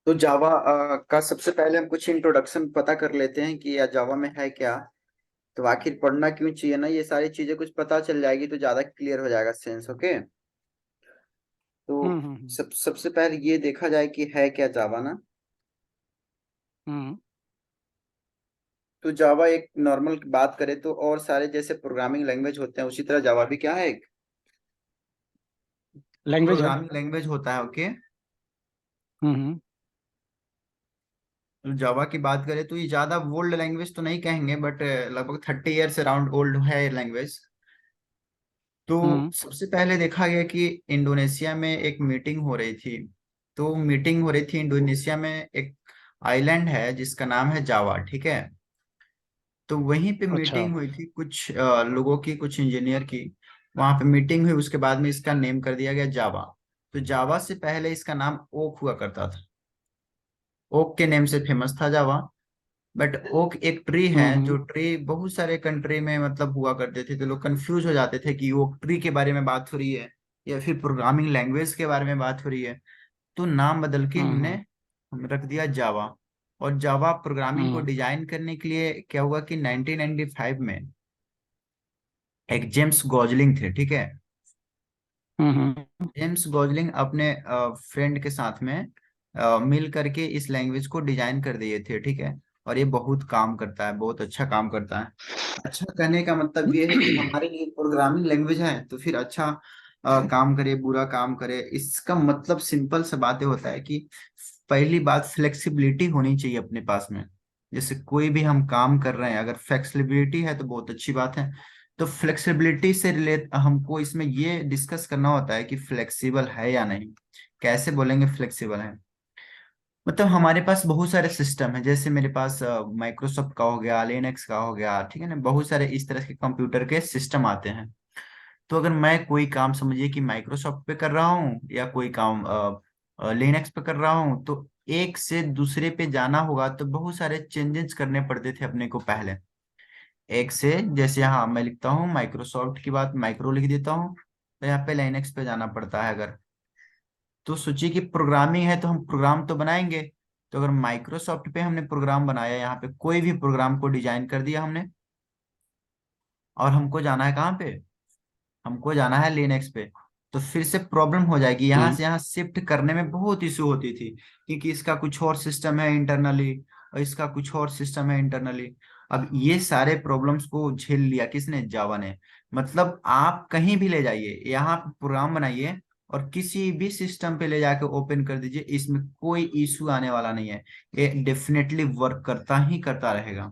तो जावा का सबसे पहले हम कुछ इंट्रोडक्शन पता कर लेते हैं कि या जावा में है क्या। तो आखिर पढ़ना क्यों चाहिए ना, ये सारी चीजें कुछ पता चल जाएगी तो ज्यादा क्लियर हो जाएगा सेंस। ओके। तो हम्म। सबसे पहले ये देखा जाए कि है क्या जावा ना। हम्म। तो जावा एक नॉर्मल बात करें तो और सारे जैसे प्रोग्रामिंग लैंग्वेज होते हैं उसी तरह जावा भी क्या है, एक लैंग्वेज है। प्रोग्रामिंग लैंग्वेज होता है। ओके। हम्म। तो जावा की बात करें तो ये ज्यादा ओल्ड लैंग्वेज तो नहीं कहेंगे, बट लगभग 30 ईयर्स अराउंड ओल्ड है लैंग्वेज। तो हम्म। सबसे पहले देखा गया कि इंडोनेशिया में एक मीटिंग हो रही थी। तो मीटिंग हो रही थी इंडोनेशिया में, एक आइलैंड है जिसका नाम है जावा, ठीक है। तो वहीं पे अच्छा। मीटिंग हुई थी कुछ लोगों की, कुछ इंजीनियर की। वहां पे मीटिंग हुई, उसके बाद में इसका नेम कर दिया गया जावा। तो जावा से पहले इसका नाम ओक हुआ करता था। ओक के नेम से फेमस था जावा। बट ओक एक ट्री है, जो हम्म। ट्री बहुत सारे कंट्री में मतलब हुआ करते थे, तो लोग कंफ्यूज हो जाते थे कि ओक ट्री के बारे में बात हो रही है या फिर प्रोग्रामिंग लैंग्वेज के बारे में बात हो रही है। तो नाम बदल के हमने हम्म। हम रख दिया जावा। और जावा प्रोग्रामिंग को हम्म। डिजाइन करने के लिए क्या हुआ कि 1995 में एक जेम्स गॉजलिंग थे, ठीक है। हम्म। जेम्स गॉजलिंग अपने फ्रेंड के साथ में मिल करके इस लैंग्वेज को डिजाइन कर दिए थे, ठीक है। और ये बहुत काम करता है, बहुत अच्छा काम करता है। अच्छा कहने का मतलब ये है कि हमारे लिए प्रोग्रामिंग लैंग्वेज है तो फिर अच्छा काम करे बुरा काम करे, इसका मतलब सिंपल सा बातें होता है कि पहली बात फ्लेक्सिबिलिटी होनी चाहिए अपने पास में। जैसे कोई भी हम काम कर रहे हैं, अगर फ्लेक्सिबिलिटी है तो बहुत अच्छी बात है। तो फ्लेक्सिबिलिटी से रिलेट हमको इसमें ये डिस्कस करना होता है कि फ्लेक्सिबल है या नहीं। कैसे बोलेंगे फ्लेक्सिबल है, मतलब हमारे पास बहुत सारे सिस्टम है, जैसे मेरे पास माइक्रोसॉफ्ट का हो गया, लिनक्स का हो गया, ठीक है ना। बहुत सारे इस तरह के कंप्यूटर के सिस्टम आते हैं। तो अगर मैं कोई काम समझिए कि माइक्रोसॉफ्ट पे कर रहा हूँ या कोई काम लिनक्स पे कर रहा हूँ, तो एक से दूसरे पे जाना होगा तो बहुत सारे चेंजेस करने पड़ते थे अपने को पहले। एक से जैसे यहाँ मैं लिखता हूँ माइक्रोसॉफ्ट की बात, माइक्रो लिख देता हूँ, तो यहाँ पे लिनक्स पे जाना पड़ता है अगर। तो सोचिए कि प्रोग्रामिंग है तो हम प्रोग्राम तो बनाएंगे। तो अगर माइक्रोसॉफ्ट पे हमने प्रोग्राम बनाया, यहाँ पे कोई भी प्रोग्राम को डिजाइन कर दिया हमने, और हमको जाना है कहाँ पे, हमको जाना है लिनक्स पे, तो फिर से प्रॉब्लम हो जाएगी। यहाँ हम्म। से यहाँ शिफ्ट करने में बहुत इशू होती थी, क्योंकि इसका कुछ और सिस्टम है इंटरनली और इसका कुछ और सिस्टम है इंटरनली। अब ये सारे प्रॉब्लम्स को झेल लिया किसने, जावा ने। मतलब आप कहीं भी ले जाइए, यहाँ पे प्रोग्राम बनाइए और किसी भी सिस्टम पे ले जाके ओपन कर दीजिए, इसमें कोई इशू आने वाला नहीं है। ये डेफिनेटली वर्क करता ही करता रहेगा।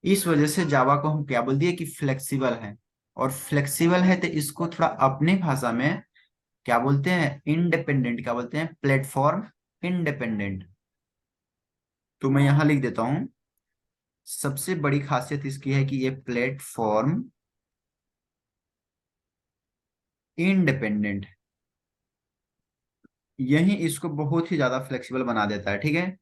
इस वजह से जावा को हम क्या बोल दिए कि फ्लेक्सिबल है। और फ्लेक्सिबल है तो इसको थोड़ा अपने भाषा में क्या बोलते हैं, इंडिपेंडेंट, क्या बोलते हैं, प्लेटफॉर्म इंडिपेंडेंट। तो मैं यहां लिख देता हूं, सबसे बड़ी खासियत इसकी है कि ये प्लेटफॉर्म इंडिपेंडेंट, यही इसको बहुत ही ज्यादा फ्लेक्सिबल बना देता है, ठीक है।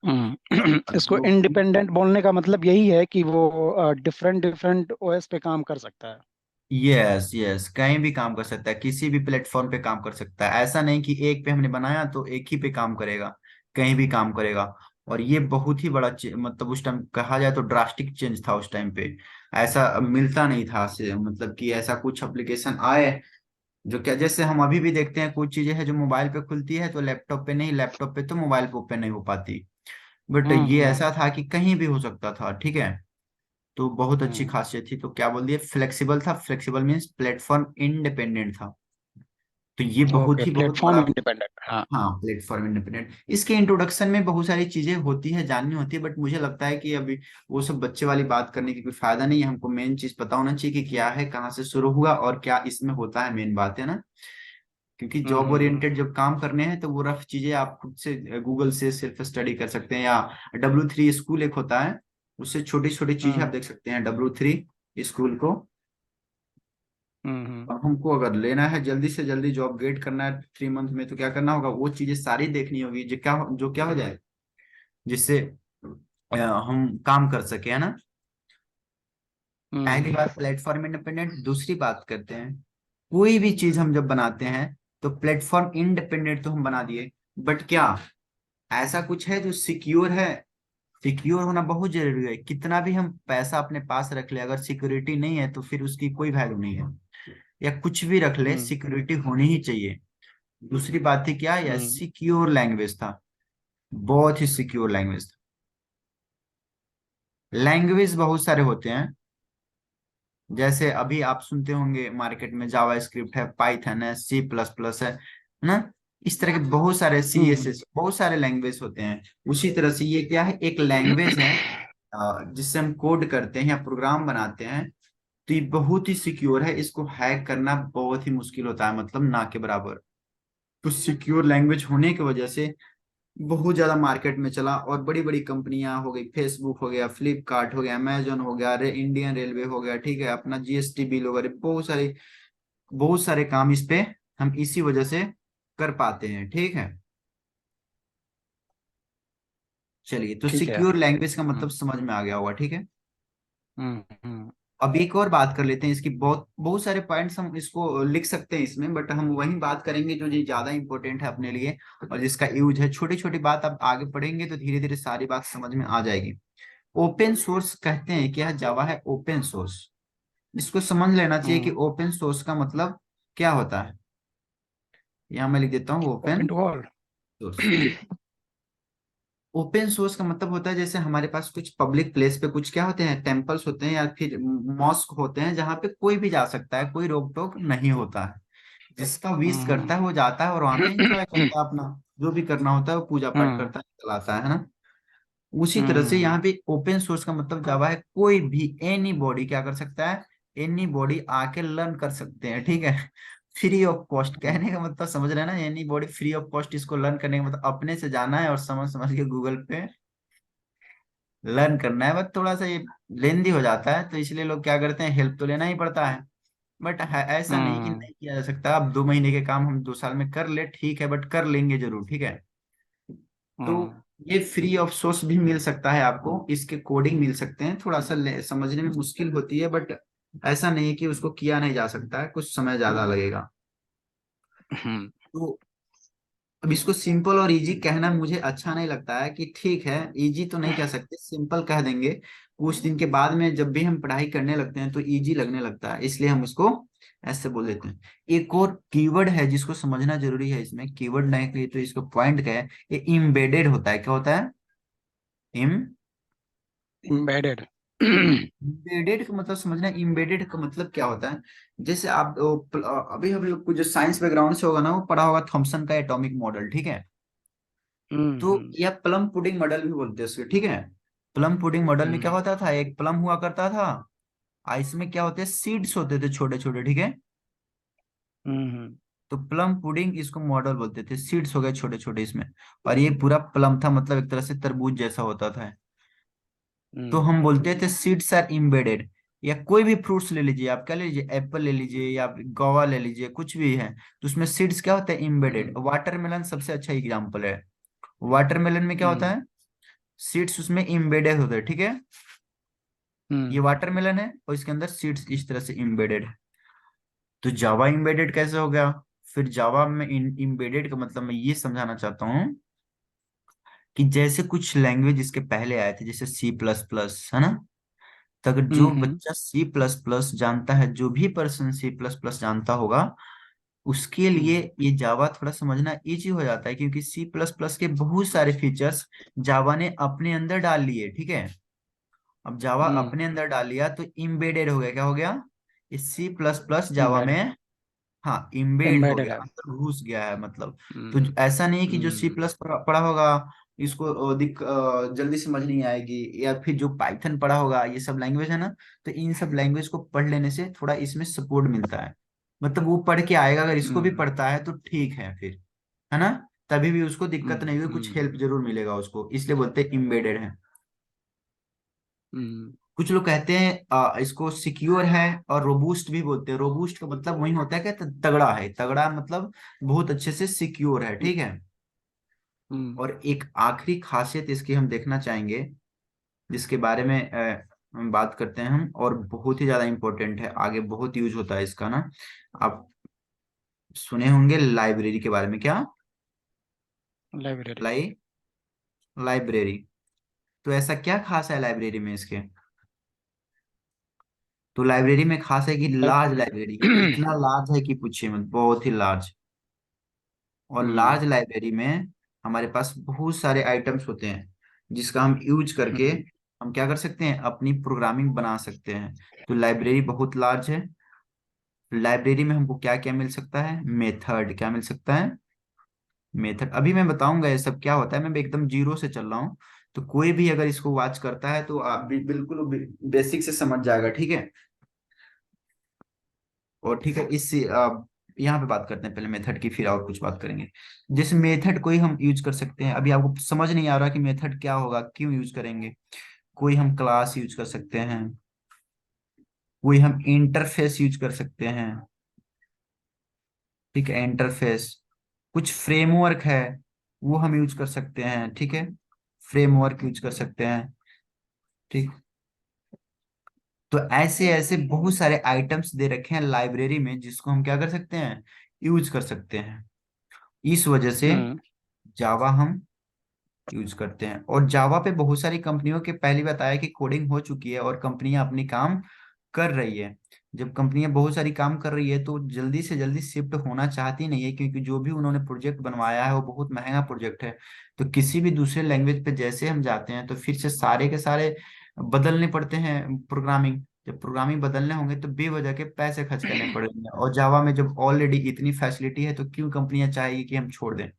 अब इसको जो इंडिपेंडेंट बोलने का मतलब यही है कि वो डिफरेंट डिफरेंट ओएस पे काम कर सकता है। यस यस, कहीं भी काम कर सकता है, किसी भी प्लेटफॉर्म पे काम कर सकता है। ऐसा नहीं कि एक पे हमने बनाया तो एक ही पे काम करेगा, कहीं भी काम करेगा। और ये बहुत ही बड़ा मतलब उस टाइम कहा जाए तो ड्रास्टिक चेंज था उस टाइम पे। ऐसा मिलता नहीं था से, मतलब कि ऐसा कुछ एप्लीकेशन आए जो क्या, जैसे हम अभी भी देखते हैं कुछ चीजें हैं जो मोबाइल पे खुलती है तो लैपटॉप पे नहीं, लैपटॉप पे तो मोबाइल पे ओपन नहीं हो पाती। बट ये हम्म। ऐसा था कि कहीं भी हो सकता था, ठीक है। तो बहुत अच्छी हम्म। खासियत थी। तो क्या बोल दिए, फ्लेक्सिबल था। फ्लेक्सिबल मीन्स प्लेटफॉर्म इंडिपेंडेंट था। तो ये बहुत ओके, ही बहुत प्लेटफॉर्म बड़ा। इंडिपेंडेंट, हाँ। हाँ, प्लेटफॉर्म इंडिपेंडेंट। इसके इंट्रोडक्शन में बहुत सारी चीजें होती है, जाननी होती है, बट मुझे लगता है कि अभी वो सब बच्चे वाली बात करने की कोई फायदा नहीं है। हमको मेन चीज पता होना चाहिए कि क्या है, कहाँ से शुरू हुआ और क्या इसमें होता है, मेन बात है ना। क्योंकि जॉब हम्म। ओरिएंटेड जब काम करने हैं तो वो रफ चीजें आप खुद से गूगल से सिर्फ स्टडी कर सकते हैं, या W3 स्कूल एक होता है, उससे छोटी छोटी चीजें आप हम्म। देख सकते हैं W3 स्कूल को। हम्म। अब हमको अगर लेना है जल्दी से जल्दी जॉब गेट करना है 3 मंथ में, तो क्या करना होगा, वो चीजें सारी देखनी होगी जो क्या हो जाए, जिससे हम काम कर सके, है ना। पहली हम्म। बात प्लेटफॉर्म इंडिपेंडेंट। दूसरी बात करते हैं, कोई भी चीज हम जब बनाते हैं तो प्लेटफॉर्म इंडिपेंडेंट तो हम बना दिए, बट क्या ऐसा कुछ है जो सिक्योर है? सिक्योर होना बहुत जरूरी है। कितना भी हम पैसा अपने पास रख ले, अगर सिक्योरिटी नहीं है तो फिर उसकी कोई वैल्यू नहीं है। या कुछ भी रख ले, हम्म। सिक्योरिटी होनी ही चाहिए। दूसरी बात थी क्या, यह हम्म। सिक्योर लैंग्वेज था, बहुत ही सिक्योर लैंग्वेज था। लैंग्वेज बहुत सारे होते हैं, जैसे अभी आप सुनते होंगे मार्केट में जावा स्क्रिप्ट है, पाइथन है, सी प्लस प्लस है ना। इस तरह के बहुत सारे सी एस हम्म। एस, बहुत सारे लैंग्वेज होते हैं। उसी तरह से ये क्या है, एक लैंग्वेज है जिससे हम कोड करते हैं या प्रोग्राम बनाते हैं। तो ये बहुत ही सिक्योर है, इसको हैक करना बहुत ही मुश्किल होता है, मतलब ना के बराबर। तो सिक्योर लैंग्वेज होने की वजह से बहुत ज्यादा मार्केट में चला, और बड़ी बड़ी कंपनियां हो गई, फेसबुक हो गया, फ्लिपकार्ट हो गया, अमेजोन हो गया, इंडियन रेलवे हो गया, ठीक है, अपना जीएसटी बिल वगैरह, बहुत सारे काम इस पे हम इसी वजह से कर पाते हैं, ठीक है। चलिए, तो ठीक है। सिक्योर लैंग्वेज का मतलब हम्म। समझ में आ गया होगा, ठीक है। हम्म। हम्म। अब एक और बात कर लेते हैं, इसकी बहुत बहुत सारे पॉइंट्स हम इसको लिख सकते हैं इसमें, बट हम वही बात करेंगे जो जी ज्यादा इंपॉर्टेंट है अपने लिए, और जिसका यूज है। छोटी छोटी बात आप आगे पढ़ेंगे तो धीरे धीरे सारी बात समझ में आ जाएगी। ओपन सोर्स कहते हैं क्या, जावा है ओपन सोर्स। इसको समझ लेना चाहिए कि हम्म। ओपन सोर्स का मतलब क्या होता है। यहाँ मैं लिख देता हूँ open open to all. Source. Open source का मतलब होता है, जैसे हमारे पास कुछ पब्लिक प्लेस पे कुछ क्या होते हैं, टेम्पल्स होते हैं या फिर मॉस्क होते हैं, जहाँ पे कोई भी जा सकता है, कोई रोक टोक नहीं होता है। जिसका विश करता है वो जाता है और वहां पे एंजॉय करता है अपना, जो भी करना होता है वो पूजा पाठ हम्म। करता है, चलाता है ना। उसी तरह से हम्म। यहाँ पे ओपन सोर्स का मतलब जावा है, कोई भी एनी बॉडी क्या कर सकता है, एनी बॉडी आके लर्न कर सकते हैं, ठीक है। फ्री ऑफ कॉस्ट, कहने का मतलब समझ रहे हैं ना, any body free of cost. इसको लर्न करने का मतलब अपने से जाना है और समझ समझ के गूगल पे लर्न करना है। बट थोड़ा सा ये लेंदी हो जाता है, तो इसलिए लोग क्या करते हैं, हेल्प तो लेना ही पड़ता है। बट ऐसा नहीं कि हम्म। नहीं किया जा सकता। अब 2 महीने के काम हम 2 साल में कर ले, ठीक है, बट कर लेंगे जरूर, ठीक है। तो हम्म। ये फ्री ऑफ सोर्स भी मिल सकता है आपको, इसके कोडिंग मिल सकते हैं, थोड़ा सा समझने में मुश्किल होती है, बट ऐसा नहीं है कि उसको किया नहीं जा सकता है, कुछ समय ज्यादा लगेगा। हम्म। तो अब इसको सिंपल और इजी कहना मुझे अच्छा नहीं लगता है, कि ठीक है इजी तो नहीं कह सकते, सिंपल कह देंगे। कुछ दिन के बाद में जब भी हम पढ़ाई करने लगते हैं तो इजी लगने लगता है, इसलिए हम उसको ऐसे बोल देते हैं। एक और कीवर्ड है जिसको समझना जरूरी है इसमें, कीवर्ड नहीं कही तो इसको पॉइंट क्या है, ये इम्बेडेड होता है। क्या होता है? इम एम्बेडेड। इम्बेडेड का मतलब समझना, इम्बेडेड का मतलब क्या होता है। जैसे आप अभी हम लोग को जो साइंस बैकग्राउंड से होगा ना, वो पढ़ा होगा थॉमसन का एटॉमिक मॉडल, ठीक है। तो हम्म। यह प्लम पुडिंग मॉडल भी बोलते हैं उसके, ठीक है। प्लम पुडिंग मॉडल में क्या हम्म। होता था, एक प्लम हुआ करता था, इसमें क्या होते हैं, सीड्स होते थे छोटे छोटे, ठीक है। हम्म। तो प्लम पुडिंग इसको मॉडल बोलते थे, सीड्स हो गए छोटे छोटे इसमें। और ये पूरा प्लम था, मतलब एक तरह से तरबूज जैसा होता था। तो हम्म। हम बोलते थे सीड्स आर इम्बेडेड। या कोई भी फ्रूट्स ले लीजिए, आप क्या ले लीजिए, एप्पल ले लीजिए या गोवा ले लीजिए, कुछ भी है, तो उसमें सीड्स क्या होता है, इम्बेडेड। हम्म। वाटरमेलन सबसे अच्छा एग्जाम्पल है। वाटरमेलन में क्या होता हम्म। है, सीड्स उसमें इम्बेडेड होते हैं, ठीक है। ये हम्म। वाटरमेलन है और इसके अंदर सीड्स इस तरह से इम्बेडेड है। तो जावा इम्बेडेड कैसे हो गया? फिर जावा में इम्बेडेड का मतलब मैं ये समझाना चाहता हूँ, कि जैसे कुछ लैंग्वेज इसके पहले आए थे, जैसे सी प्लस प्लस, है ना। तो अगर जो हम्म। बच्चा सी प्लस प्लस जानता है, जो भी पर्सन सी प्लस प्लस जानता होगा, उसके लिए हम्म। ये जावा थोड़ा समझना इजी हो जाता है, क्योंकि सी प्लस प्लस के बहुत सारे फीचर्स जावा ने अपने अंदर डाल लिए, ठीक है। अब जावा हम्म। अपने अंदर डाल लिया तो इम्बेडेड हो गया। क्या हो गया? इस C plus plus Java embedded. में, हाँ, इम्बेड हो एम्बेडेड गया, है। अंदर घुस गया है मतलब। तो हम्म। ऐसा नहीं है कि जो सी हम्म। प्लस पढ़ा होगा इसको जल्दी समझ नहीं आएगी, या फिर जो पाइथन पढ़ा होगा, ये सब लैंग्वेज है ना, तो इन सब लैंग्वेज को पढ़ लेने से थोड़ा इसमें सपोर्ट मिलता है। मतलब वो पढ़ के आएगा, अगर इसको भी हम्म। पढ़ता है तो ठीक है फिर, है ना। तभी भी उसको दिक्कत हम्म। नहीं हुई, कुछ हम्म। हेल्प जरूर मिलेगा उसको, इसलिए बोलते हैं इम्बेडेड है। हम्म। कुछ लोग कहते हैं इसको सिक्योर है, और रोबूस्ट भी बोलते हैं। रोबूस्ट का मतलब वही होता है कि तगड़ा है, तगड़ा मतलब बहुत अच्छे से सिक्योर है, ठीक है। हम्म। और एक आखिरी खासियत इसकी हम देखना चाहेंगे, जिसके बारे में हम बात करते हैं हम, और बहुत ही ज्यादा इंपॉर्टेंट है, आगे बहुत यूज होता है इसका ना। आप सुने होंगे लाइब्रेरी के बारे में, क्या? लाइब्रेरी। लाई लाइब्रेरी। तो ऐसा क्या खास है लाइब्रेरी में इसके? तो लाइब्रेरी में खास है कि लार्ज लाइब्रेरी है, इतना लार्ज है कि पूछिए मत, बहुत ही लार्ज। और हम्म। लार्ज लाइब्रेरी में हमारे पास बहुत सारे आइटम्स होते हैं जिसका हम यूज करके हम्म। हम क्या कर सकते हैं, अपनी प्रोग्रामिंग बना सकते हैं। तो लाइब्रेरी बहुत लार्ज है। लाइब्रेरी में हमको क्या क्या मिल सकता है? मेथड क्या मिल सकता है? मेथड अभी मैं बताऊंगा ये सब क्या होता है, मैं एकदम जीरो से चल रहा हूँ। तो कोई भी अगर इसको वॉच करता है तो आप भी बिल्कुल बेसिक से समझ जाएगा, ठीक है। और ठीक है, इस यहाँ पे बात करते हैं पहले मेथड की, फिर और कुछ बात करेंगे। जैसे मेथड कोई हम यूज कर सकते हैं, अभी आपको समझ नहीं आ रहा कि मेथड क्या होगा, क्यों यूज करेंगे। कोई हम क्लास यूज कर सकते हैं, कोई हम इंटरफेस यूज कर सकते हैं, ठीक है, इंटरफेस। कुछ फ्रेमवर्क है वो हम यूज कर सकते हैं, ठीक है, फ्रेमवर्क यूज कर सकते हैं, ठीक। तो ऐसे ऐसे बहुत सारे आइटम्स दे रखे हैं लाइब्रेरी में जिसको हम क्या कर सकते हैं, यूज कर सकते हैं। इस वजह से हम्म। जावा हम यूज करते हैं। और जावा पे बहुत सारी कंपनियों के पहले बताया कि कोडिंग हो चुकी है और कंपनियां अपनी काम कर रही है। जब कंपनियां बहुत सारी काम कर रही है तो जल्दी से जल्दी शिफ्ट होना चाहती नहीं है, क्योंकि जो भी उन्होंने प्रोजेक्ट बनवाया है वो बहुत महंगा प्रोजेक्ट है। तो किसी भी दूसरे लैंग्वेज पे जैसे हम जाते हैं तो फिर से सारे के सारे बदलने पड़ते हैं प्रोग्रामिंग। जब प्रोग्रामिंग बदलने होंगे तो बेवजह के पैसे खर्च करने पड़ेंगे, और जावा में जब ऑलरेडी इतनी फैसिलिटी है तो क्यों कंपनियां चाहेगी कि हम छोड़ दें।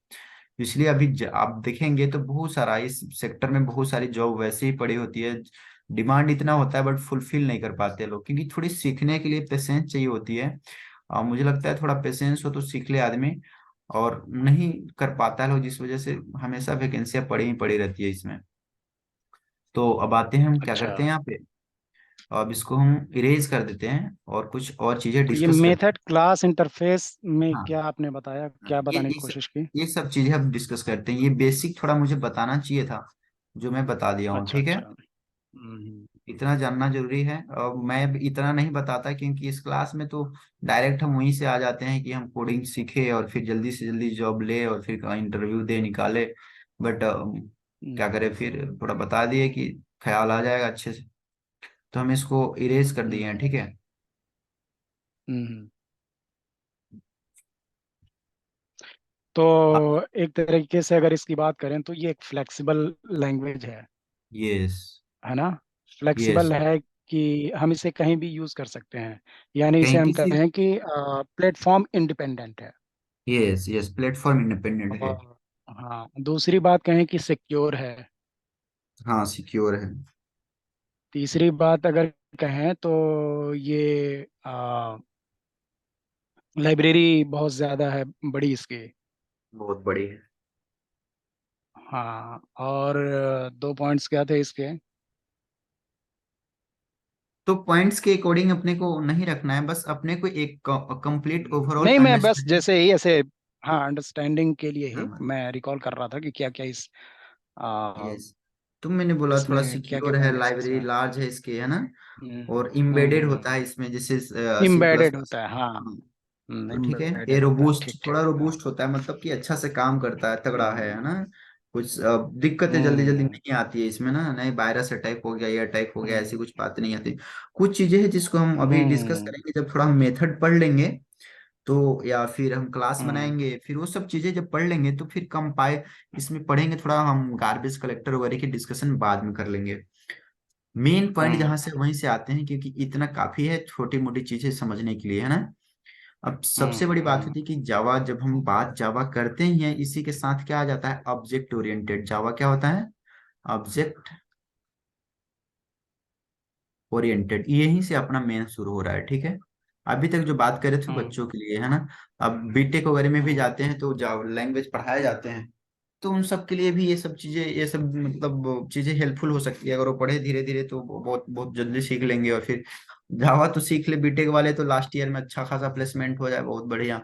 इसलिए अभी आप देखेंगे तो बहुत सारा इस सेक्टर में बहुत सारी जॉब वैसे ही पड़ी होती है। डिमांड इतना होता है बट फुलफिल नहीं कर पाते लोग, क्योंकि थोड़ी सीखने के लिए पेशेंस चाहिए होती है। मुझे लगता है थोड़ा पेशेंस हो तो सीख ले आदमी, और नहीं कर पाता है लोग, जिस वजह से हमेशा वैकेंसियां पड़ी ही पड़ी रहती है इसमें। तो अब आते हैं, हम क्या अच्छा, करते हैं यहाँ पे, अब इसको हम इरेज कर देते हैं और कुछ और चीजें तो ये डिस्कस करते हैं। मेथड क्लास इंटरफेस में हाँ क्या आपने बताया, हाँ, क्या ये बताने की ये सब कोशिश की? ये सब चीजें हम डिस्कस करते हैं। ये बेसिक थोड़ा मुझे बताना चाहिए था, जो मैं बता दिया हूँ, अच्छा ठीक है। अच्छा। हम्म। इतना जानना जरूरी है, और मैं अब इतना नहीं बताता क्योंकि इस क्लास में तो डायरेक्ट हम वहीं से आ जाते हैं कि हम कोडिंग सीखे और फिर जल्दी से जल्दी जॉब ले और फिर इंटरव्यू दे निकाले। बट क्या हम्म। करें, फिर थोड़ा बता दिए कि ख्याल आ जाएगा अच्छे से। तो हम इसको इरेज कर दिए हैं, हम्म। ठीक है। हम्म। तो अब एक तरीके से अगर इसकी बात करें तो ये एक फ्लेक्सिबल लैंग्वेज यस, है ना? यस, फ्लेक्सिबल है कि हम इसे कहीं भी यूज कर सकते हैं, यानी इसे कहीं हम किसी, कहें कि प्लेटफॉर्म इंडिपेंडेंट है। यस यस, प्लेटफॉर्म इंडिपेंडेंट है। और हाँ, दूसरी बात कहें कि सिक्योर है। हाँ, सिक्योर है। तीसरी बात अगर कहें तो ये लाइब्रेरी बहुत ज़्यादा है, बड़ी इसकी। बहुत बड़ी है। हाँ, और दो पॉइंट्स क्या थे इसके? तो पॉइंट्स के अकॉर्डिंग अपने को नहीं रखना है, बस अपने को एक कंप्लीट ओवरऑल नहीं, मैं बस अंडरस्टैंडिंग। जैसे ही ऐसे, हाँ, अंडरस्टैंडिंग के लिए ही मैं रिकॉल कर रहा था कि क्या क्या आ, यस, तुम मैंने बोला थोड़ा इसमें क्या क्या सिक्योर है, पॉइंट्स लाइब्रेरी हैं। लार्ज है इसके, है ना। और हम्म। इम्बेडेड होता है इसमें, जैसे सी प्लस एम्बेडेड प्लस। होता है, हाँ। तो ठीक है, ये एम्बेडेड होता है, रोबूस्ट, ठीक थोड़ा ठीक। रोबूस्ट होता है, मतलब कि अच्छा से काम करता है, तगड़ा है ना। कुछ दिक्कतें जल्दी जल्दी हम्म। नहीं आती है इसमें ना, नहीं वायरस अटैक हो गया या अटैक हो गया, ऐसी हम्म। कुछ बात नहीं आती। कुछ चीजें हैं जिसको हम अभी डिस्कस हम्म। करेंगे जब थोड़ा हम मेथड पढ़ लेंगे, तो या फिर हम क्लास हम्म। बनाएंगे, फिर वो सब चीजें जब पढ़ लेंगे तो फिर कंपाइल इसमें पढ़ेंगे, थोड़ा हम गार्बेज कलेक्टर वगैरह की डिस्कशन बाद में कर लेंगे। मेन पॉइंट हम्म। जहां से वहीं से आते हैं, क्योंकि इतना काफी है छोटी मोटी चीजें समझने के लिए, है ना। अब सबसे बड़ी बात हम्म। होती है कि जावा, जब हम बात जावा करते ही हैं इसी के साथ क्या आ जाता है, ऑब्जेक्ट ओरिएंटेड। जावा क्या होता है? ऑब्जेक्ट ओरिएंटेड, यहीं से अपना मेन शुरू हो रहा है, ठीक है। अभी तक जो बात करे थे हम्म। बच्चों के लिए, है ना। अब बीटेक वगैरह में भी हम्म। जाते हैं तो जावा लैंग्वेज पढ़ाए जाते हैं, तो उन सब के लिए भी ये सब चीजें, ये सब मतलब चीजें हेल्पफुल हो सकती है अगर वो पढ़े धीरे धीरे, तो वो बहुत बहुत जल्दी सीख लेंगे। और फिर जावा तो सीख ले बीटेक वाले तो लास्ट ईयर में अच्छा खासा प्लेसमेंट हो जाए, बहुत बढ़िया।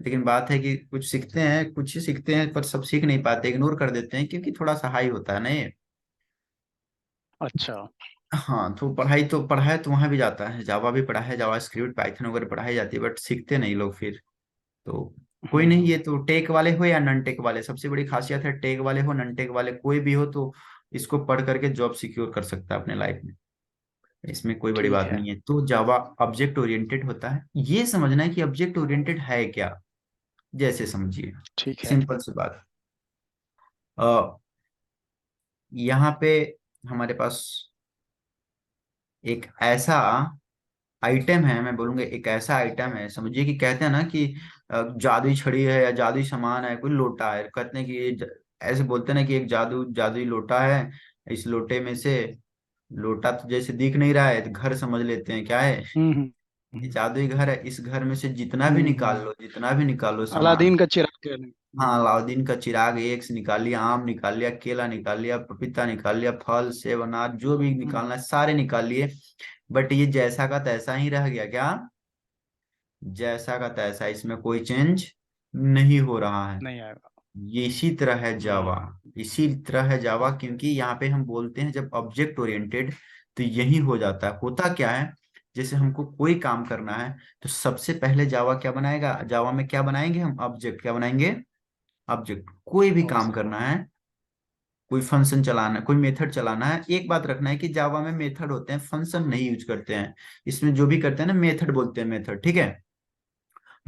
लेकिन बात है कि कुछ सीखते हैं, कुछ ही सीखते हैं, पर सब सीख नहीं पाते, इग्नोर कर देते हैं, क्योंकि थोड़ा सा हाई होता है ना ये। अच्छा। हाँ, तो पढ़ाई तो पढ़ाई तो वहां भी जाता है, जावा भी पढ़ा है, जावा स्क्रिप्ट पाइथन वगैरह पढ़ाई जाती है, बट सीखते नहीं लोग फिर। तो कोई नहीं, ये तो टेक वाले हो या नॉन टेक वाले, सबसे बड़ी खासियत है, टेक वाले हो नॉन टेक वाले कोई भी हो तो इसको पढ़ करके जॉब सिक्योर कर सकता है अपने लाइफ में। इसमें कोई बड़ी ठीक बात है। नहीं है। तो जावा ऑब्जेक्ट ओरिएंटेड होता है, ये समझना है कि ऑब्जेक्ट ओरिएंटेड है क्या। जैसे समझिए, ठीक है। सिंपल सी बात, अ, यहाँ पे हमारे पास एक ऐसा आइटम है, मैं बोलूंगा एक ऐसा आइटम है, समझिए कि कहते हैं ना कि जादुई छड़ी है या जादुई सामान है, कोई लोटा है, कहते हैं कि ऐसे बोलते हैं ना कि एक जादुई लोटा है, इस लोटे में से, लोटा तो जैसे दिख नहीं रहा है तो घर समझ लेते हैं क्या है, हम्म हम्म ये हम्म जादुई घर है, इस घर में से जितना भी निकाल हम्म। लो, जितना भी निकाल लो सामान। अलादीन का चिराग हाँ, अलाउद्दीन का चिराग, एक से निकाल लिया, आम निकाल लिया, केला निकाल लिया, पपीता निकाल लिया, फल सेब अनार जो भी हम्म, निकालना है सारे निकाल लिए, बट ये जैसा का तैसा ही रह गया क्या, जैसा का तैसा, इसमें कोई चेंज नहीं हो रहा है। नहीं आएगा। ये इसी तरह है जावा, हम्म। इसी तरह है जावा, क्योंकि यहाँ पे हम बोलते हैं जब ऑब्जेक्ट ओरिएंटेड, तो यही हो जाता है। होता क्या है, जैसे हमको कोई काम करना है तो सबसे पहले जावा क्या बनाएगा, जावा में क्या बनाएंगे हम, ऑब्जेक्ट, क्या बनाएंगे, ऑब्जेक्ट। कोई भी बहुत काम सही। करना है, कोई फंक्शन चलाना है, कोई मेथड चलाना है, एक बात रखना है कि जावा में मेथड होते हैं, फंक्शन नहीं यूज करते हैं। इसमें जो भी करते हैं ना मेथड बोलते हैं, मेथड, ठीक है।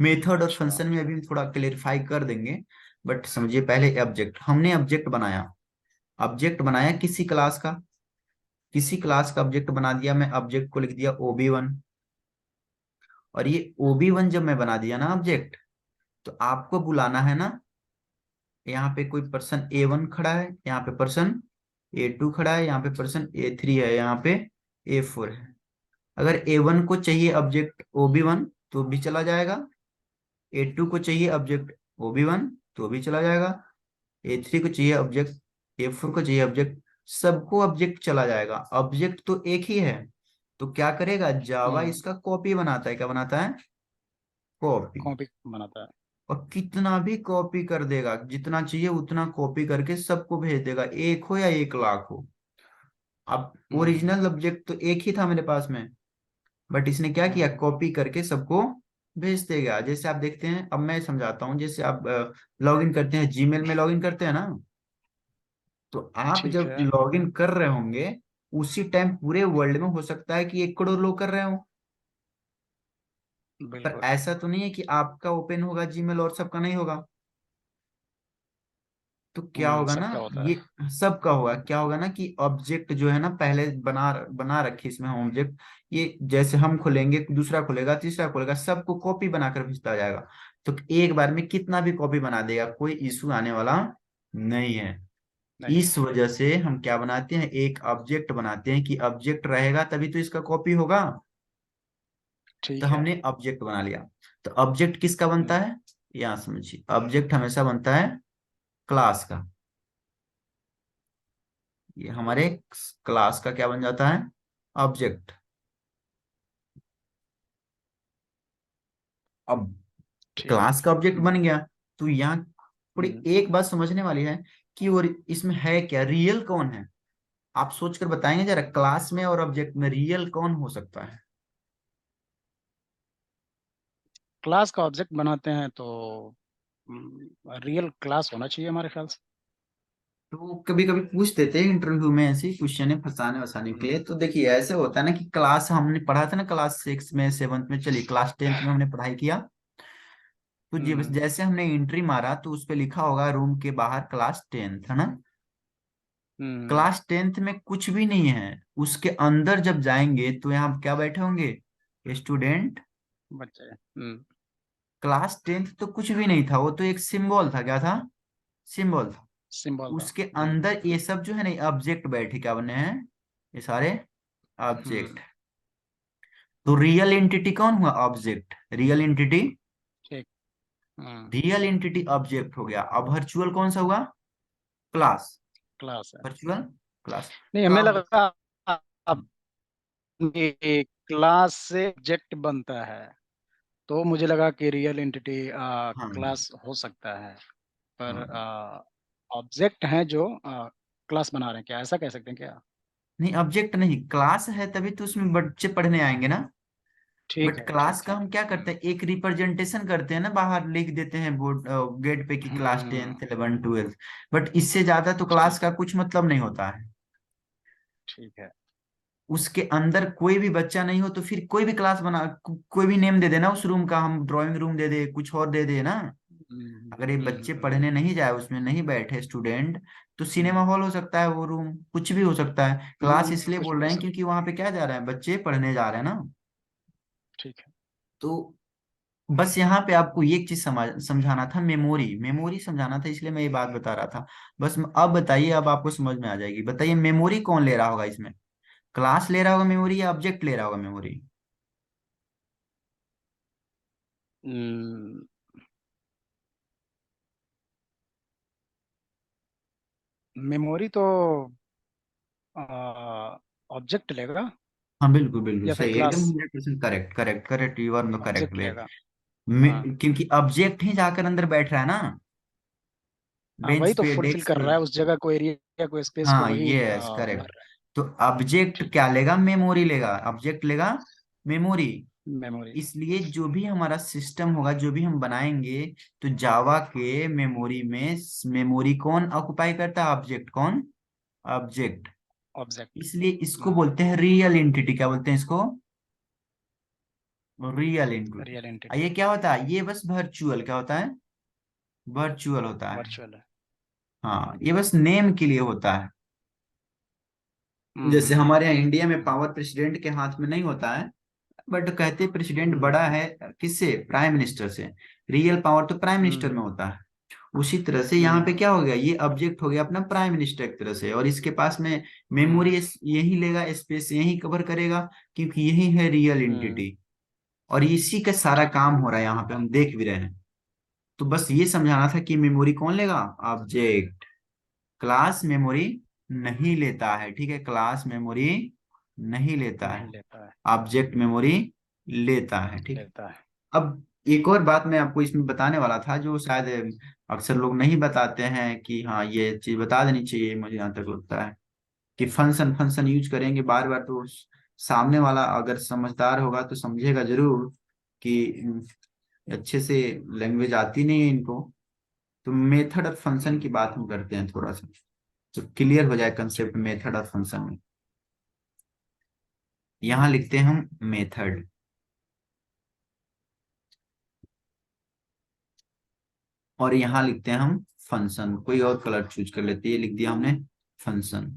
मेथड और अच्छा। फंक्शन में अभी हम थोड़ा क्लेरिफाई कर देंगे, बट समझिए पहले ऑब्जेक्ट, हमने ऑब्जेक्ट बनाया, ऑब्जेक्ट बनाया किसी क्लास का, किसी क्लास का ऑब्जेक्ट बना दिया, मैं ऑब्जेक्ट को लिख दिया OB1। और ये OB1 जब मैं बना दिया ना ऑब्जेक्ट, तो आपको बुलाना है ना, यहाँ पे कोई पर्सन A1 खड़ा है, यहाँ पे पर्सन A2 खड़ा है, यहाँ पे पर्सन A3 है, यहाँ पे A4 है। अगर A1 को चाहिए ऑब्जेक्ट OB1 तो भी चला जाएगा, A2 को चाहिए ऑब्जेक्ट OB1 तो भी चला जाएगा, A3 को चाहिए ऑब्जेक्ट, A4 को चाहिए ऑब्जेक्ट, सबको ऑब्जेक्ट चला जाएगा। ऑब्जेक्ट तो एक ही है, तो क्या करेगा जावा, हम्म। इसका कॉपी बनाता है, क्या बनाता है, कॉपी। कॉपी बनाता है। और कितना भी कॉपी कर देगा, जितना चाहिए उतना कॉपी करके सबको भेज देगा, एक हो या 1 लाख हो। अब हम्म। ओरिजिनल ऑब्जेक्ट तो एक ही था मेरे पास में, बट इसने क्या किया, हम्म। कॉपी करके सबको भेज देगा। जैसे आप देखते हैं, अब मैं समझाता हूँ, जैसे आप लॉगिन करते हैं, जीमेल में लॉगिन करते हैं ना, तो आप ठीक जब है। लॉगिन कर रहे होंगे उसी टाइम पूरे वर्ल्ड में हो सकता है कि 1 करोड़ लोग कर रहे हो, पर बिल्कुल। ऐसा तो नहीं है कि आपका ओपन होगा जीमेल और सबका नहीं होगा। तो क्या होगा ना, सबका होता ये है। सबका होगा, क्या होगा ना कि ऑब्जेक्ट जो है ना, पहले बना बना रखे इसमें हम ऑब्जेक्ट, ये जैसे हम खोलेंगे दूसरा खोलेगा तीसरा खोलेगा, सबको कॉपी बनाकर भेजता जाएगा। तो एक बार में कितना भी कॉपी बना देगा, कोई इशू आने वाला नहीं है। नहीं है। इस वजह से हम क्या बनाते हैं, एक ऑब्जेक्ट बनाते हैं कि ऑब्जेक्ट रहेगा तभी तो इसका कॉपी होगा। तो ठीक है। हमने ऑब्जेक्ट बना लिया। तो ऑब्जेक्ट किसका बनता हम्म। है, यहाँ समझिए, ऑब्जेक्ट हमेशा बनता है क्लास का। ये हमारे क्लास का क्या बन जाता है, ऑब्जेक्ट। अब ठीक है। क्लास का ऑब्जेक्ट हम्म बन गया, तो यहाँ थोड़ी हम्म। एक बात समझने वाली है कि और इसमें है क्या, रियल कौन है। आप सोच कर बताएंगे जरा, क्लास में और ऑब्जेक्ट में रियल कौन हो सकता है। क्लास का ऑब्जेक्ट बनाते हैं तो रियल क्लास होना चाहिए हमारे ख्याल से। तो कभी कभी पूछ देते हैं इंटरव्यू में ऐसे क्वेश्चन है, फंसाने वसाने के लिए। हम्म तो देखिए ऐसे होता है ना कि क्लास हमने पढ़ा था ना, क्लास 6 में, 7th में, चलिए क्लास 10th में हमने पढ़ाई किया, तो हम्म जैसे हमने एंट्री मारा तो उस पे लिखा होगा रूम के बाहर क्लास 10th, है ना। हम्म। क्लास 10th में कुछ भी नहीं है, उसके अंदर जब जाएंगे तो यहाँ क्या बैठे होंगे, स्टूडेंट। बच्चे। क्लास 10th तो कुछ भी नहीं था, वो तो एक सिंबल था, क्या था, सिंबल था। सिंबल था। उसके अंदर ये सब जो है ना ऑब्जेक्ट बैठे, क्या बने हैं, ये सारे हम्म। ऑब्जेक्ट। तो रियल एंटिटी कौन हुआ, ऑब्जेक्ट, रियल एंटिटी, ठीक। रियल एंटिटी ऑब्जेक्ट हो गया। अब वर्चुअल कौन सा हुआ, क्लास, क्लास है। Virtual class. नहीं, तो हमें अब लगा अपने क्लास से ऑब्जेक्ट बनता है, तो मुझे लगा कि रियल एंटिटी हाँ क्लास हो सकता है। पर हाँ, ऑब्जेक्ट हैं जो क्लास बना रहे हैं, क्या ऐसा कह सकते हैं क्या? नहीं ऑब्जेक्ट नहीं, क्लास है तभी तो उसमें बच्चे पढ़ने आएंगे ना। ठीक बट है, क्लास ठीक का है। हम क्या करते हैं, एक रिप्रेजेंटेशन करते हैं ना, बाहर लिख देते हैं बोर्ड गेट पे कि क्लास हम्म। 10th 11 12। बट इससे ज्यादा तो क्लास ठीक का है, कुछ मतलब नहीं होता है। ठीक है। उसके अंदर कोई भी बच्चा नहीं हो तो फिर कोई भी क्लास बना, कोई भी नेम दे देना उस रूम का, हम ड्राइंग रूम दे दे, कुछ और दे दे ना। अगर ये बच्चे पढ़ने नहीं जाए, उसमें नहीं बैठे स्टूडेंट, तो सिनेमा हम्म, हॉल हो सकता है वो रूम, कुछ भी हो सकता है। क्लास इसलिए कुछ बोल भी हो रहे हैं सकता। क्योंकि वहां पे क्या जा रहा है, बच्चे पढ़ने जा रहे हैं ना। ठीक है। तो बस यहाँ पे आपको ये एक चीज समझाना था, मेमोरी मेमोरी समझाना था, इसलिए मैं ये बात बता रहा था। बस अब बताइए, अब आपको समझ में आ जाएगी। बताइए मेमोरी कौन ले रहा होगा इसमें, क्लास ले रहा होगा मेमोरी या ऑब्जेक्ट ले रहा होगा मेमोरी? मेमोरी तो ऑब्जेक्ट लेगा हाँ बिल्कुल बिल्कुल या फिर सही, एकदम class? 100% correct correct correct, you are the correct object way. लेगा। हाँ। क्योंकि ऑब्जेक्ट ही जाकर अंदर बैठ रहा है ना, हाँ, बेंच वही तो पे फुलफिल डेस्क कर पे। रहा है उस जगह को, एरिया को, स्पेस को, हाँ वही यस भर करेक्ट। रहा है। तो ऑब्जेक्ट ठीक क्या लेगा, मेमोरी लेगा, ऑब्जेक्ट लेगा मेमोरी। है। मेमोरी। इसलिए जो भी हमारा सिस्टम होगा, जो भी हम बनाएंगे, तो जावा के मेमोरी में मेमोरी कौन ऑक्युपाई करता है, ऑब्जेक्ट कौन, ऑब्जेक्ट। ऑब्जेक्ट। इसलिए इसको बोलते हैं रियल एंटिटी, क्या बोलते हैं इसको, रियल एंटिटी। Real entity. ये क्या होता है, ये बस वर्चुअल क्या होता है, वर्चुअल होता है। वर्चुअल है। हाँ ये बस नेम के लिए होता है। हम्म, जैसे हमारे यहाँ इंडिया में पावर प्रेसिडेंट के हाथ में नहीं होता है, बट कहते प्रेसिडेंट हम्म, बड़ा है किससे, प्राइम मिनिस्टर से। रियल पावर तो प्राइम मिनिस्टर में हम्म, होता है। उसी तरह से यहाँ पे हम्म, क्या हो गया, ये ऑब्जेक्ट हो गया अपना प्राइम मिनिस्टर एक तरह से, और इसके पास में हम्म, मेमोरी यही लेगा, स्पेस यही कवर करेगा, क्योंकि यही है रियल हम्म। एंटिटी। और इसी का सारा ठीक है। काम हो रहा है, यहाँ पे हम देख भी रहे हैं। तो बस ये समझाना था कि मेमोरी कौन लेगा, ऑब्जेक्ट। क्लास मेमोरी नहीं लेता है, ठीक है, क्लास मेमोरी नहीं लेता है, नहीं लेता है। ऑब्जेक्ट मेमोरी लेता है, ठीक है। लेता है। अब एक और बात मैं आपको इसमें बताने वाला था, जो शायद अक्सर लोग नहीं बताते हैं, कि हाँ ये चीज बता देनी चाहिए, मुझे यहाँ तक लगता है कि फंक्शन फंक्शन यूज करेंगे बार बार, तो सामने वाला अगर समझदार होगा तो समझेगा जरूर कि अच्छे से लैंग्वेज आती नहीं है इनको। तो मेथड ऑफ फंक्शन की बात हम करते हैं थोड़ा सा, तो क्लियर हो जाए कंसेप्ट मेथड ऑफ फंक्शन में। यहाँ लिखते हैं हम मेथड, और यहाँ लिखते हैं हम फंक्शन। कोई और कलर चूज कर लेते हैं, ये लिख दिया हमने फंक्शन।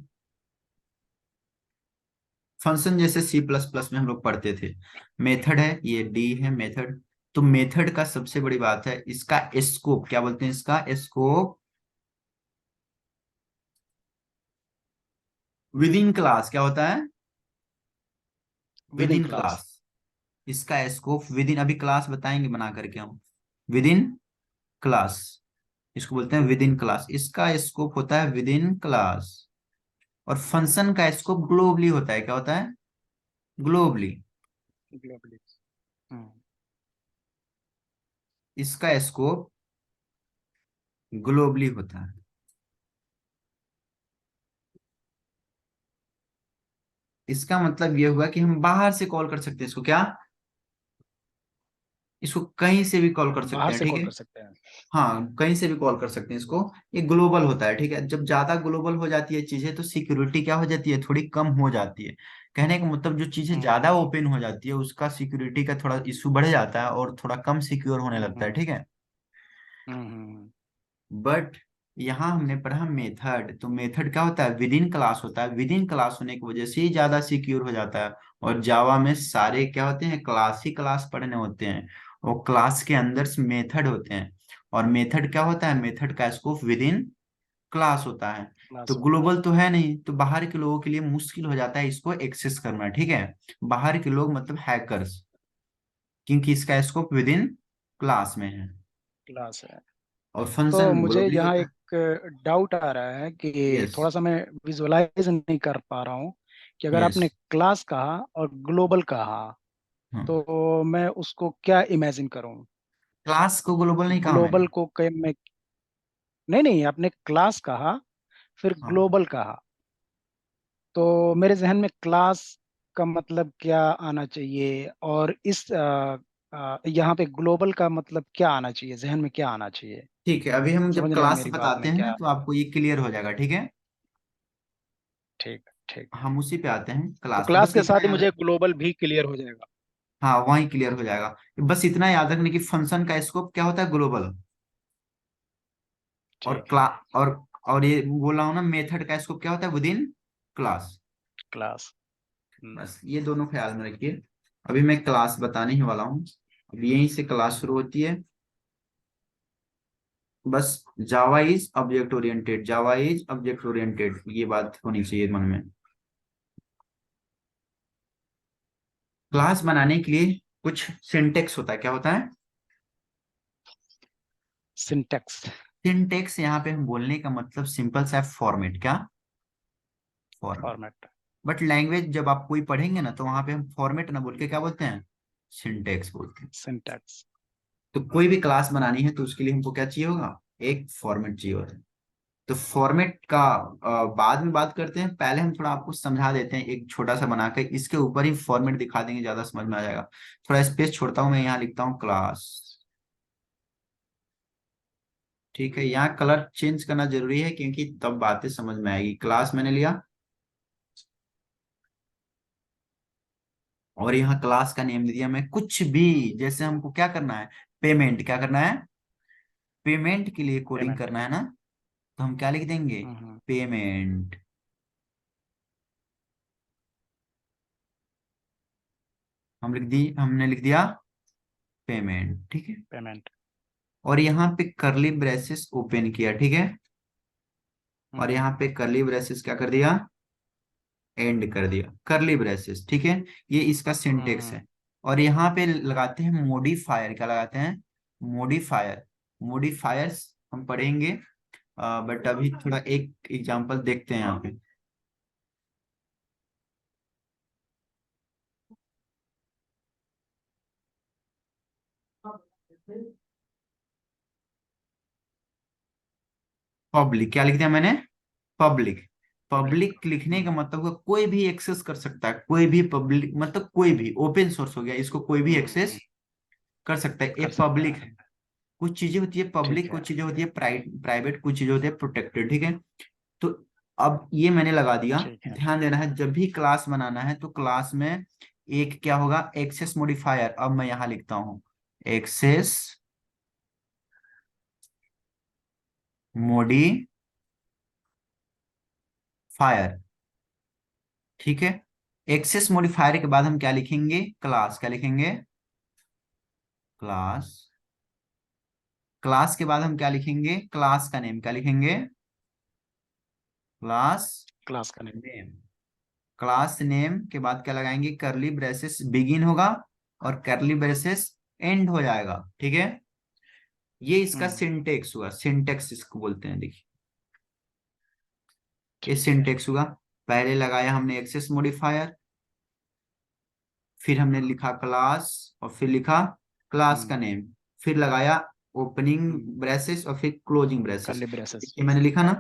फंक्शन जैसे सी प्लस प्लस में हम लोग पढ़ते थे, मेथड है, ये डी है मेथड। तो मेथड का सबसे बड़ी बात है इसका स्कोप, क्या बोलते हैं इसका स्कोप, विद इन क्लास क्या होता है, with with in in class. Class. इसका स्कोप विद इन, अभी क्लास बताएंगे बना करके हम, विद इन क्लास, इसको बोलते हैं विद इन क्लास। इसका स्कोप होता है विद इन क्लास। और फंक्शन का स्कोप ग्लोबली होता है, क्या होता है, ग्लोबली। ग्लोबली। हम्म। इसका स्कोप ग्लोबली होता है। इसका मतलब ये हुआ कि हम बाहर से कॉल कर सकते हैं इसको, क्या, इसको कहीं से भी कॉल कर सकते बाहर हैं, से ठीक कॉल है। कर सकते हैं। हाँ कहीं से भी कॉल कर सकते हैं इसको। ये ग्लोबल होता है, ठीक है। जब ज्यादा ग्लोबल हो जाती है चीजें, तो सिक्योरिटी क्या हो जाती है, थोड़ी कम हो जाती है। कहने का मतलब जो चीजें हम्म, ज्यादा ओपन हो जाती है, उसका सिक्योरिटी का थोड़ा इशू बढ़ जाता है, और थोड़ा कम सिक्योर होने लगता है, हम्म, ठीक है। हम्म, हम्म। बट यहाँ हमने पढ़ा मेथड, तो मेथड क्या होता है, विद इन क्लास होता है। विद इन क्लास होने की वजह से ही ज्यादा सिक्योर हो जाता है। और जावा में सारे क्या होते हैं, क्लास ही क्लास पढ़ने होते हैं, और क्लास के अंदर मेथड होते हैं। और मेथड क्या होता है, मेथड का स्कोप विद इन क्लास होता है। तो क्लास होता है। ग्लोबल तो है नहीं, तो बाहर के लोगों के लिए मुश्किल हो जाता है इसको एक्सेस करना, ठीक है। बाहर के लोग मतलब हैकर्स, क्योंकि इसका स्कोप विद इन क्लास में है। क्लास है। और तो फंक्शन मुझे ग्लोबली यहाँ होता है। एक डाउट आ रहा है कि यस थोड़ा सा मैं विजुअलाइज नहीं कर पा रहा हूँ कि अगर यस। आपने क्लास कहा और ग्लोबल कहा हाँ तो मैं उसको क्या इमेजिन करूँ? क्लास को ग्लोबल नहीं कहा मैंने। ग्लोबल को कहीं मैं, नहीं नहीं, आपने क्लास कहा फिर हाँ ग्लोबल कहा, तो मेरे जहन में क्लास का मतलब क्या आना चाहिए, और इस यहाँ पे ग्लोबल का मतलब क्या आना चाहिए, जहन में क्या आना चाहिए? ठीक है, अभी हम जब समझ रहे हैं क्लास मेरी बात बताते में हैं ना क्या? तो आपको ये क्लियर हो जाएगा, ठीक है। ठीक ठीक। हम उसी पे आते हैं, तो क्लास पे क्लास बस के इतना साथ ही याद मुझे है। ग्लोबल भी क्लियर हो जाएगा। हाँ वहीं क्लियर हो जाएगा। बस इतना याद रखने की फंक्शन का स्कोप क्या होता है, ग्लोबल। और ठीक क्ला है। और ये बोल रहा हूँ ना, मेथड का स्कोप क्या होता है, विद इन क्लास। क्लास। बस ये दोनों ख्याल में रखिए। अभी मैं क्लास बताने ही वाला हूँ। अब यहीं से क्लास शुरू होती है। बस Java is object oriented, Java is object oriented, ये बात होनी चाहिए मन में। क्लास बनाने के लिए कुछ सिंटेक्स होता है, क्या होता है? सिंटेक्स। सिंटेक्स यहाँ पे हम बोलने का मतलब सिंपल सा फॉर्मेट, क्या? फॉर्मेट। फॉर्मेट। बट लैंग्वेज जब आप कोई पढ़ेंगे ना तो वहां पे हम फॉर्मेट ना बोल के क्या बोलते हैं, सिंटेक्स बोलते हैं। सिंटेक्स। तो कोई भी क्लास बनानी है तो उसके लिए हमको क्या चाहिए होगा, एक फॉर्मेट चाहिए होता है। तो फॉर्मेट का बाद में बात करते हैं, पहले हम थोड़ा आपको समझा देते हैं एक छोटा सा बना के, इसके ऊपर ही फॉर्मेट दिखा देंगे, ज्यादा समझ में आ जाएगा। थोड़ा स्पेस छोड़ता हूँ मैं, यहाँ लिखता हूँ क्लास। ठीक है, यहाँ कलर चेंज करना जरूरी है क्योंकि तब बातें समझ में आएगी। क्लास मैंने लिया, और यहाँ क्लास का नेम दे दिया मैं कुछ भी। जैसे हमको क्या करना है, पेमेंट, क्या करना है, पेमेंट के लिए कोडिंग पेमेंट। करना है ना, तो हम क्या लिख देंगे, हम्म। पेमेंट। हमने लिख दिया पेमेंट, ठीक है। पेमेंट। और यहाँ पे करली ब्रेसेस ओपन किया, ठीक है। और हम्म। यहाँ पे करली ब्रेसेस क्या कर दिया, एंड कर दिया, करली ब्रेसेस, ठीक है। ये इसका सिंटेक्स हम्म। है। और यहाँ पे लगाते हैं मॉडिफायर, क्या लगाते हैं, मॉडिफायर। मॉडिफायर्स हम पढ़ेंगे, बट अभी थोड़ा एक एग्जांपल देखते हैं यहाँ पे। पब्लिक, क्या लिख दिया मैंने, पब्लिक। पब्लिक। पब्लिक लिखने का मतलब है कोई भी एक्सेस कर सकता है, कोई भी पब्लिक मतलब कोई भी ओपन सोर्स हो गया, इसको कोई भी एक्सेस हम्म। कर सकता है, ये कर सकता पब्लिक है। है। कुछ चीजें होती है ठीक पब्लिक, है। कुछ चीजें होती है प्राइवेट, कुछ चीजें होती है प्रोटेक्टेड, ठीक है। तो अब ये मैंने लगा दिया। ठीक है। ध्यान देना है, जब भी क्लास बनाना है तो क्लास में एक क्या होगा, एक्सेस मॉडिफायर। अब मैं यहाँ लिखता हूँ एक्सेस मॉडिफायर, ठीक है। एक्सेस मॉडिफायर के बाद हम क्या लिखेंगे, क्लास, क्या लिखेंगे, क्लास। क्लास के बाद हम क्या लिखेंगे, क्लास का नेम, क्या लिखेंगे, क्लास क्लास का नेम। नेम। क्लास नेम के बाद क्या लगाएंगे, करली ब्रेसेस बिगिन होगा और करली ब्रेसेस एंड हो जाएगा, ठीक है। ये इसका हम्म। सिंटेक्स हुआ, सिंटेक्स इसको बोलते हैं, देखिए ये ठीक है। सिंटेक्स हुआ। पहले लगाया हमने एक्सेस मॉडिफायर, फिर हमने लिखा क्लास, और फिर लिखा क्लास का हम्म। नेम, फिर लगाया ओपनिंग हम्म। ब्रेसेस और फिर क्लोजिंग ब्रेसेस। करली ब्रेसेस। ये मैंने लिखा ना,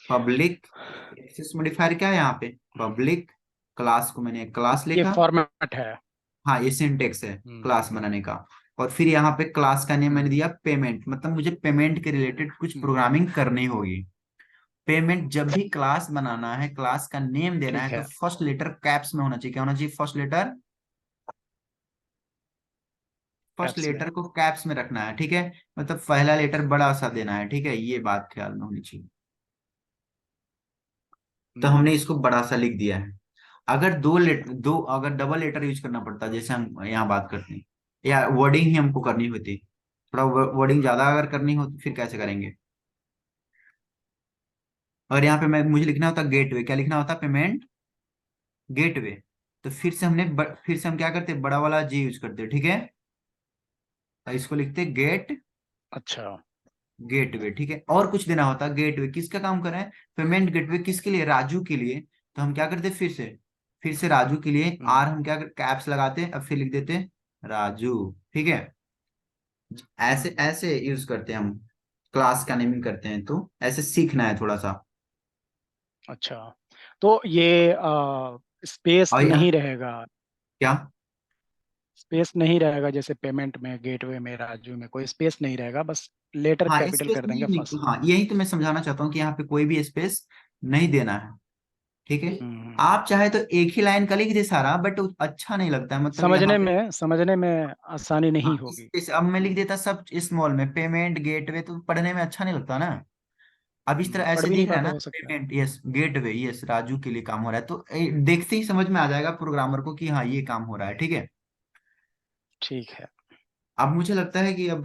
पब्लिक। एक्सेस मॉडिफायर क्या है यहाँ पे, पब्लिक। क्लास को मैंने क्लास ये लिखा। फॉर्मेट है। हाँ ये सिंटेक्स है हम्म। क्लास बनाने का। और फिर यहाँ पे क्लास का नेम मैंने हम्म। दिया पेमेंट, मतलब मुझे पेमेंट के रिलेटेड कुछ हम्म। प्रोग्रामिंग करनी होगी। पेमेंट, जब भी क्लास बनाना है, क्लास का नेम देना है, ठीक तो है। फर्स्ट लेटर कैप्स में होना चाहिए, क्या होना चाहिए, फर्स्ट लेटर। फर्स्ट कैप्स में। लेटर को कैप्स में रखना है, ठीक है। मतलब पहला लेटर बड़ा सा देना है, ठीक है, ये बात ख्याल में होनी चाहिए। तो हमने हम्म। इसको बड़ा सा लिख दिया है। अगर दो अगर डबल लेटर यूज करना पड़ता, जैसे हम यहाँ बात करते हैं, या वर्डिंग ही हमको करनी होती, थोड़ा वर्डिंग ज्यादा अगर करनी हो तो फिर कैसे करेंगे। और यहाँ पे मैं मुझे लिखना होता गेटवे, क्या लिखना होता, पेमेंट गेटवे। तो फिर से हम क्या करते, बड़ा वाला जी यूज करते, ठीक है। और इसको लिखते गेट अच्छा। गेटवे, ठीक है। और कुछ देना होता, गेटवे किसका काम कर रहे हैं, पेमेंट गेटवे किसके लिए, राजू के लिए। तो हम क्या करते, फिर से राजू के लिए आर हम्म। हम क्या करते, कैप्स लगाते, अब फिर लिख देते राजू, ठीक है। ऐसे हम्म। ऐसे यूज करते हैं हम, क्लास का नेमिंग करते हैं, तो ऐसे सीखना है थोड़ा सा। अच्छा। तो ये स्पेस और नहीं यहाँ रहेगा। क्या, स्पेस नहीं रहेगा, जैसे पेमेंट में, गेटवे में, राजू में कोई स्पेस नहीं रहेगा, बस लेटर हाँ कैपिटल स्पेस कर देंगे नहीं, फर्स्ट। हाँ यही तो मैं समझाना चाहता हूँ कि यहाँ पे कोई भी स्पेस नहीं देना है, ठीक है। हम्म। आप चाहे तो एक ही लाइन का लिख दे सारा, बट अच्छा नहीं लगता है, मतलब यहाँ पे। समझने में आसानी नहीं हाँ होगी। इस अब मैं लिख देता सब स्मॉल में, पेमेंट गेटवे, तो पढ़ने में अच्छा नहीं लगता ना। अब इस तरह पढ़ ऐसे भी नहीं दिख रहा है पाते ना, हो सकता है। Payment yes, gateway yes, Raju के लिए काम हो रहा है, तो देखते ही समझ में आ जाएगा प्रोग्रामर को कि हाँ ये काम हो रहा है, ठीक है। ठीक है। अब मुझे लगता है कि अब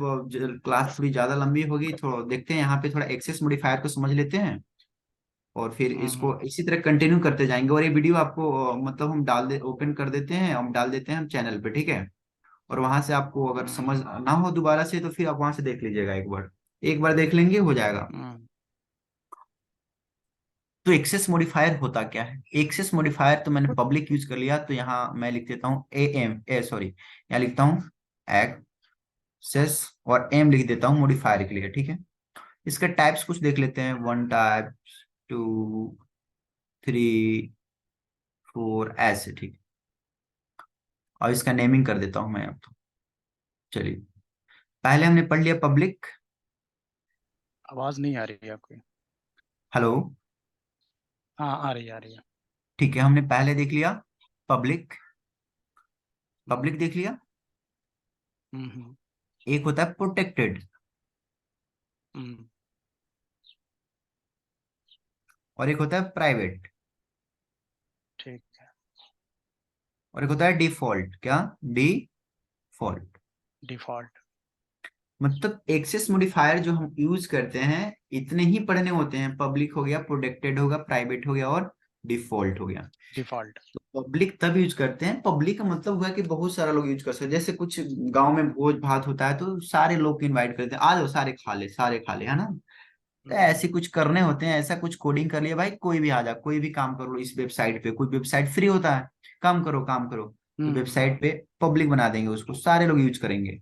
क्लास थोड़ी ज्यादा लंबी होगी, थोड़ा देखते हैं यहाँ पे, थोड़ा एक्सेस मॉडिफायर को समझ लेते हैं, और फिर इसको हम्म। इसी तरह कंटिन्यू करते जाएंगे। और ये वीडियो आपको मतलब हम डाल दे, ओपन कर देते हैं, हम डाल देते हैं हम चैनल पे, ठीक है। और वहां से आपको अगर हम्म। समझ ना हो दोबारा से, तो फिर आप वहां से देख लीजिएगा एक बार, एक बार देख लेंगे हो जाएगा। हम्म। तो एक्सेस मॉडिफायर होता क्या है? एक्सेस मॉडिफायर तो मैंने पब्लिक यूज कर लिया, तो यहाँ मैं लिख देता हूँ ए एम ए सॉरी, यहाँ लिखता हूँ एक्सेस, और एम लिख देता हूँ मॉडिफायर के लिए, ठीक है। इसके टाइप्स कुछ देख लेते हैं, one type, two, three, four, ऐसे, ठीक है। और इसका नेमिंग कर देता हूँ मैं अब तो। चलिए, पहले हमने पढ़ लिया पब्लिक। आवाज नहीं आ रही है आपकी। हेलो, हाँ, आ रही है, आ रही है। ठीक है, हमने पहले देख लिया पब्लिक, हम्म। पब्लिक देख लिया। हम्म। एक होता है प्रोटेक्टेड, हम्म। और एक होता है प्राइवेट, ठीक है। और एक होता है डिफॉल्ट। क्या? डिफॉल्ट। डिफॉल्ट। मतलब एक्सेस मॉडिफायर जो हम यूज करते हैं, इतने ही पढ़ने होते हैं, पब्लिक हो गया, प्रोटेक्टेड होगा, प्राइवेट हो गया, और डिफॉल्ट हो गया। डिफॉल्ट। तो पब्लिक तब यूज करते हैं, पब्लिक का मतलब हुआ कि बहुत सारा लोग यूज कर सकते हैं। जैसे कुछ गांव में भोज भात होता है, तो सारे लोग को इनवाइट करते हैं, आ जाओ सारे खा ले, सारे खा ले, है ना। तो हम्म। ऐसे कुछ करने होते हैं, ऐसा कुछ कोडिंग कर लिया भाई, कोई भी आ जा, कोई भी काम करो इस वेबसाइट पे, कोई वेबसाइट फ्री होता है, काम करो काम करो, तो हम्म। वेबसाइट पे पब्लिक बना देंगे, उसको सारे लोग यूज करेंगे।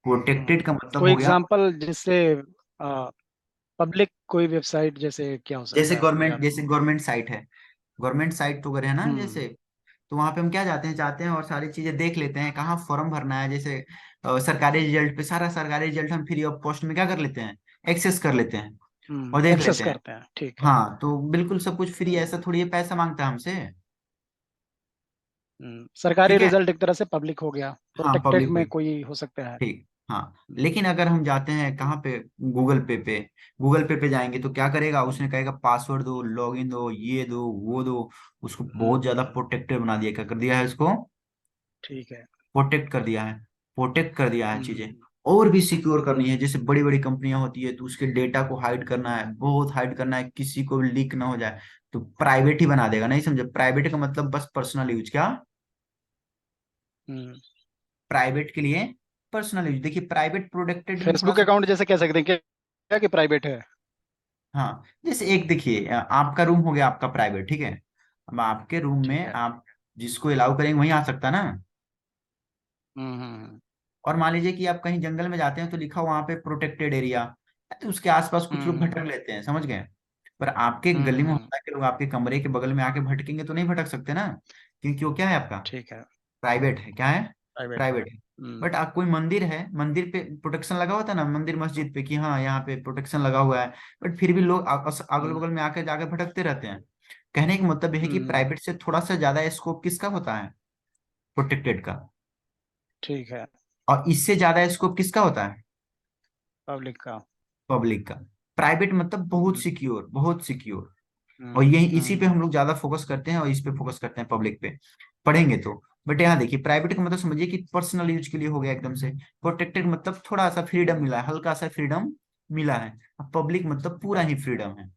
प्रोटेक्टेड का मतलब कोई हो गया, एग्जांपल जिससे पब्लिक कोई वेबसाइट जैसे क्या हो जैसे सकता है या। गवर्नमेंट, जैसे गवर्नमेंट साइट है, गवर्नमेंट साइट वगैरह है ना हम्म। जैसे, तो वहां पे हम क्या जाते हैं, जाते हैं और सारी चीजें देख लेते हैं, कहाँ फॉर्म भरना है, जैसे सरकारी रिजल्ट पे, सारा सरकारी रिजल्ट हम फ्री ऑफ कॉस्ट में क्या कर लेते हैं, एक्सेस कर लेते हैं और देख एक्सेस लेते हैं। करते हैं, ठीक है। हाँ तो बिल्कुल सब कुछ फ्री है, हम्म। ऐसा थोड़ी ये पैसा मांगता है हमसे। सरकारी ठीक है, रिजल्ट एक तरह से पब्लिक हो गया, हाँ प्रोटेक्टेड पब्लिक हुई, में कोई हो सकता है। ठीक, हाँ। हम्म। लेकिन अगर हम जाते हैं कहाँ पे, गूगल पे, गूगल पे जाएंगे तो क्या करेगा, उसने कहेगा पासवर्ड दो, लॉगिन दो, ये दो वो दो, उसको बहुत ज्यादा हम्म। प्रोटेक्टेड बना दिया, क्या कर दिया है उसको, ठीक है। प्रोटेक्ट कर दिया है, प्रोटेक्ट कर दिया है चीजें। हम्म। और भी सिक्योर करनी है, जैसे बड़ी बड़ी कंपनियां होती है, तो उसके डेटा को हाइड करना है, बहुत हाइड करना है, किसी को भी लीक ना हो जाए, तो प्राइवेट ही बना देगा, नहीं समझे, प्राइवेट का मतलब बस पर्सनल यूज। क्या? हम्म। प्राइवेट के लिए पर्सनल यूज, देखिए प्राइवेट प्रोटेक्टेड में थोड़ा फेसबुक सा, अकाउंट जैसे कह सकते हैं क्या कि प्राइवेट है। हाँ जैसे एक देखिए, आपका रूम हो गया आपका प्राइवेट, ठीक है। अब आपके रूम ठीक में है। आप जिसको अलाउ करेंगे वही आ सकता है ना। हम्म। और मान लीजिए कि आप कहीं जंगल में जाते हैं, तो लिखा वहां पे प्रोटेक्टेड एरिया, तो उसके आसपास कुछ लोग हम्म। भटक लेते हैं, समझ गए। पर आपके गली हम्म। मोहल्ला के लोग आपके कमरे के बगल में आके भटकेंगे तो नहीं भटक सकते ना, क्योंकि वो क्या है आपका, ठीक है। प्राइवेट है। क्या है? प्राइवेट है। प्राइवेट है। बट आप कोई मंदिर है, मंदिर पे प्रोटेक्शन लगा होता है ना, मंदिर मस्जिद पे, कि हाँ यहाँ पे प्रोटेक्शन लगा हुआ है, बट फिर भी लोग अगल हम्म। बगल में आके जाके भटकते रहते हैं। कहने का मतलब यह है कि हम्म। प्राइवेट से थोड़ा सा ज्यादा स्कोप किसका होता है, प्रोटेक्टेड का, ठीक है। और इससे ज्यादा स्कोप किसका होता है, पब्लिक का। पब्लिक का। प्राइवेट मतलब बहुत हम्म। सिक्योर, बहुत सिक्योर। और हम्म। यही इसी पे हम्म। हम लोग ज्यादा फोकस करते हैं, और इस पे फोकस करते हैं पब्लिक पे, पढ़ेंगे तो। बट यहाँ देखिए, प्राइवेट का मतलब समझिए कि पर्सनल यूज के लिए हो गया एकदम से, प्रोटेक्टेड मतलब थोड़ा सा फ्रीडम मिला है, हल्का सा फ्रीडम मिला है, अब पब्लिक मतलब पूरा ही फ्रीडम है।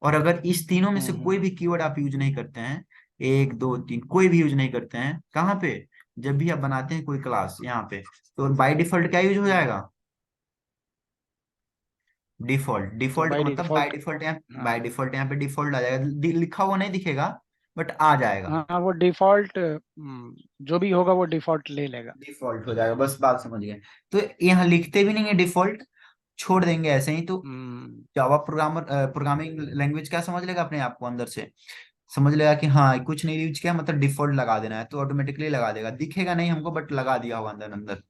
और अगर इस तीनों में से कोई हम्म। भी कीवर्ड आप यूज नहीं करते हैं, एक दो तीन कोई भी यूज नहीं करते हैं, कहाँ पे, जब भी आप बनाते हैं कोई क्लास यहाँ पे, तो बाय डिफॉल्ट क्या यूज हो हम्म। जाएगा, डिफॉल्ट। तो डिफॉल्ट का बाय मतलब बाय डिफॉल्ट। डिफॉल्ट, यहाँ हाँ। बाय डिफॉल्ट यहाँ पे डिफॉल्ट आ जाएगा, लिखा हुआ नहीं दिखेगा, बट आ जाएगा, हाँ, वो डिफॉल्ट जो भी होगा वो डिफॉल्ट ले लेगा। डिफॉल्ट हो जाएगा, बस बात समझ गए। तो यहाँ लिखते भी नहीं है डिफॉल्ट, छोड़ देंगे ऐसे ही, तो हम्म। जावा प्रोग्रामिंग लैंग्वेज क्या समझ लेगा अपने आप को अंदर से, समझ लेगा कि हाँ कुछ नहीं यूज किया, मतलब डिफॉल्ट लगा देना है, तो ऑटोमेटिकली लगा देगा, दिखेगा नहीं हमको बट लगा दिया होगा अंदर अंदर।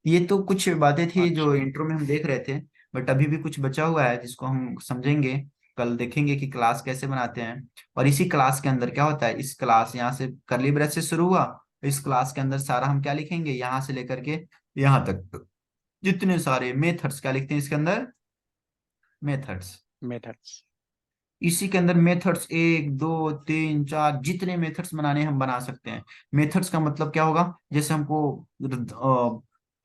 ये तो कुछ बातें थी जो अच्छा। इंट्रो में हम देख रहे थे, बट अभी भी कुछ बचा हुआ है जिसको हम समझेंगे। कल देखेंगे कि क्लास कैसे बनाते हैं। और इसी क्लास के अंदर क्या होता है, इस क्लास यहाँ से करली ब्रेस से शुरू हुआ, इस क्लास के अंदर सारा हम क्या लिखेंगे, यहाँ से लेकर के यहाँ तक जितने सारे मेथड्स क्या लिखते हैं इसके अंदर, मेथड्स। मेथड्स। इसी के अंदर मेथड्स एक दो तीन चार जितने मेथड्स बनाने हम बना सकते हैं। मेथड्स का मतलब क्या होगा, जैसे हमको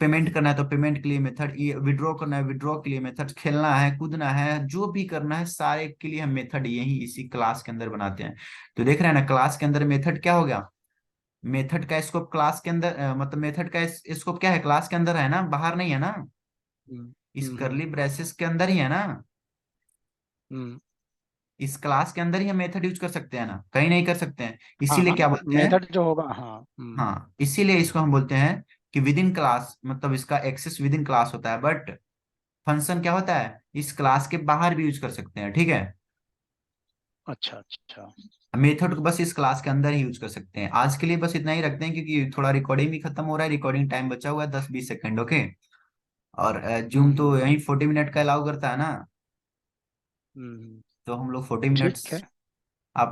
पेमेंट करना है तो पेमेंट के लिए मेथड, ये विड्रॉ करना है विड्रॉ के लिए मेथड, खेलना है कूदना है जो भी करना है सारे के लिए हम मेथड यही इसी क्लास के अंदर बनाते हैं। तो देख रहे हैं ना क्लास के अंदर मेथड क्या हो गया, मेथड का स्कोप क्लास के अंदर मतलब मेथड का स्कोप क्या है, क्लास के अंदर है ना, बाहर नहीं है ना, हम्म। इस हम्म। करली ब्रेसेस के अंदर ही है ना। हम्म। इस क्लास के अंदर ही हम मेथड यूज कर सकते हैं ना, कहीं नहीं कर सकते हैं, हाँ इसीलिए हाँ, क्या बोलते हैं। मेथड जो होगा, हाँ। हाँ इसीलिए इसको हम बोलते हैं कि विद इन क्लास, मतलब इसका एक्सेस विद इन क्लास होता है, बट फंक्शन क्या होता है, इस क्लास के बाहर भी यूज कर सकते हैं, ठीक है। अच्छा अच्छा। मेथड को बस इस क्लास के अंदर ही यूज कर सकते हैं। आज के लिए बस इतना ही रखते हैं क्योंकि थोड़ा रिकॉर्डिंग भी खत्म हो रहा है, रिकॉर्डिंग टाइम बचा हुआ है 10-20 सेकंड, ओके। और जूम तो हम्म। यही 40 मिनट का अलाउ करता है ना, हम्म। तो हम लोग 40 मिनट्स ठीक है।